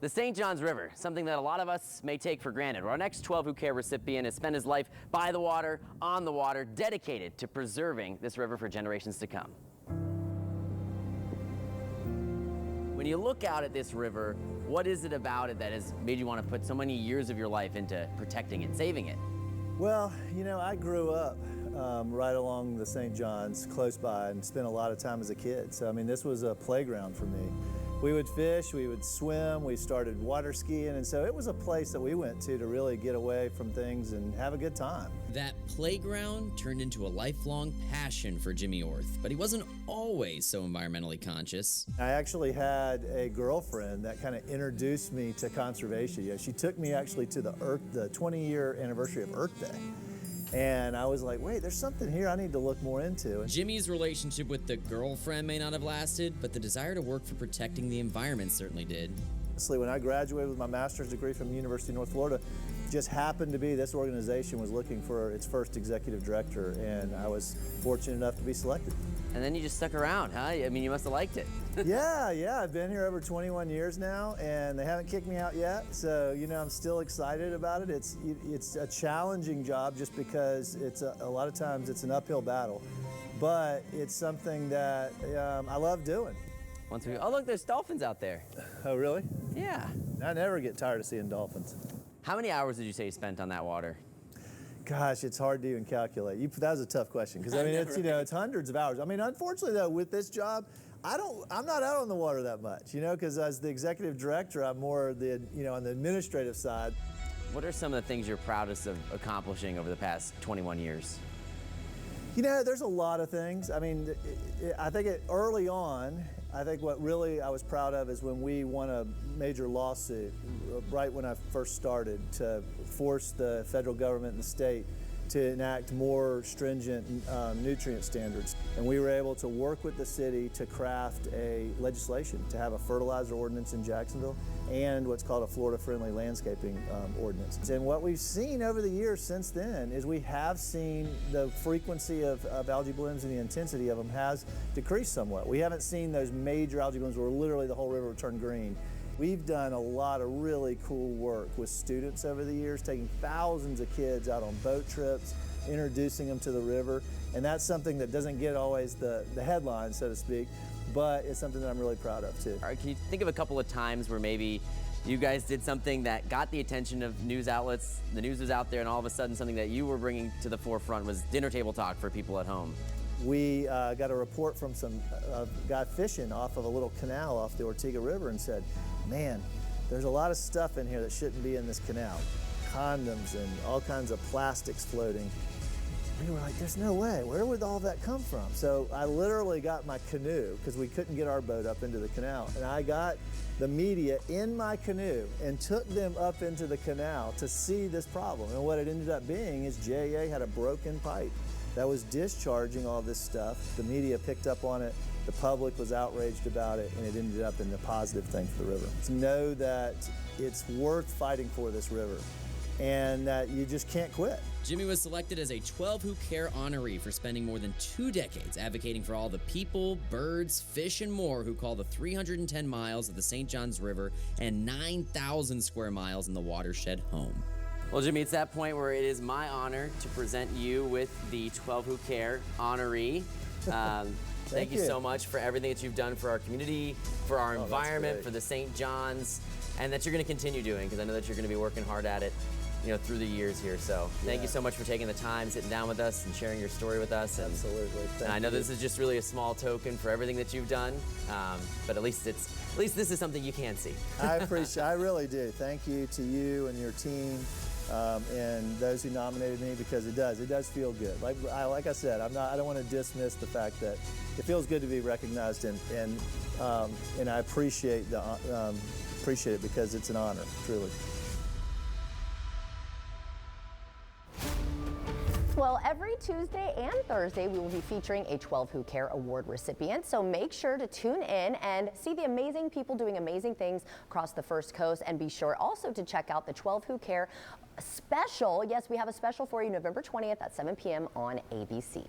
The St. Johns River, something that a lot of us may take for granted. Our next 12 Who Care recipient has spent his life by the water, on the water, dedicated to preserving this river for generations to come. When you look out at this river, what is it about it that has made you want to put so many years of your life into protecting it, saving it? Well, you know, I grew up right along the St. Johns, close by, and spent a lot of time as a kid. So, I mean, this was a playground for me. We would fish, we would swim, we started water skiing, and so it was a place that we went to really get away from things and have a good time. That playground turned into a lifelong passion for Jimmy Orth, but he wasn't always so environmentally conscious. I actually had a girlfriend that kind of introduced me to conservation. Yeah, she took me actually to the 20-year anniversary of Earth Day. And I was like, wait, there's something here I need to look more into. Jimmy's relationship with the girlfriend may not have lasted, but the desire to work for protecting the environment certainly did. Honestly, when I graduated with my master's degree from the University of North Florida, just happened to be this organization was looking for its first executive director, and I was fortunate enough to be selected. And then you just stuck around, huh? I mean, you must have liked it. Yeah, I've been here over 21 years now, and they haven't kicked me out yet. So, you know, I'm still excited about it. It's a challenging job just because it's a lot of times it's an uphill battle, but it's something that I love doing. Oh, look, there's dolphins out there. Oh, really? Yeah. I never get tired of seeing dolphins. How many hours did you say you spent on that water? Gosh, it's hard to even calculate. That was a tough question because I mean, it's it's hundreds of hours. I mean, unfortunately though, with this job, I'm not out on the water that much, you know, because as the executive director, I'm more on the administrative side. What are some of the things you're proudest of accomplishing over the past 21 years? You know, there's a lot of things. I mean, I think early on, I think what really I was proud of is when we won a major lawsuit right when I first started to force the federal government and the state to enact more stringent nutrient standards. And we were able to work with the city to craft a legislation to have a fertilizer ordinance in Jacksonville and what's called a Florida-friendly landscaping ordinance. And what we've seen over the years since then is we have seen the frequency of algae blooms and the intensity of them has decreased somewhat. We haven't seen those major algae blooms where literally the whole river will turn green. We've done a lot of really cool work with students over the years, taking thousands of kids out on boat trips, introducing them to the river, and that's something that doesn't get always the headlines, so to speak, but it's something that I'm really proud of too. All right, can you think of a couple of times where maybe you guys did something that got the attention of news outlets, the news was out there, and all of a sudden something that you were bringing to the forefront was dinner table talk for people at home? We got a report from some guy fishing off of a little canal off the Ortega River and said, man, there's a lot of stuff in here that shouldn't be in this canal. Condoms and all kinds of plastics floating. We were like, there's no way. Where would all that come from? So I literally got my canoe because we couldn't get our boat up into the canal. And I got the media in my canoe and took them up into the canal to see this problem. And what it ended up being is JA had a broken pipe that was discharging all this stuff. The media picked up on it, the public was outraged about it, and it ended up in a positive thing for the river. To know that it's worth fighting for this river and that you just can't quit. Jimmy was selected as a 12 Who Care honoree for spending more than 2 decades advocating for all the people, birds, fish, and more who call the 310 miles of the St. Johns River and 9,000 square miles in the watershed home. Well, Jimmy, it's that point where it is my honor to present you with the 12 Who Care honoree. Thank you so much for everything that you've done for our community, for our environment, for the St. Johns, and that you're going to continue doing, because I know that you're going to be working hard at it, you know, through the years here. So thank you so much for taking the time, sitting down with us, and sharing your story with us. Absolutely. And I know this is just really a small token for everything that you've done, but at least this is something you can see. I really do. Thank you to you and your team. And those who nominated me, because it does feel good. Like I said, I don't want to dismiss the fact that it feels good to be recognized, and I appreciate it because it's an honor, truly. Well, every Tuesday and Thursday, we will be featuring a 12 Who Care Award recipient. So make sure to tune in and see the amazing people doing amazing things across the First Coast. And be sure also to check out the 12 Who Care special. Yes, we have a special for you November 20th at 7 p.m. on ABC.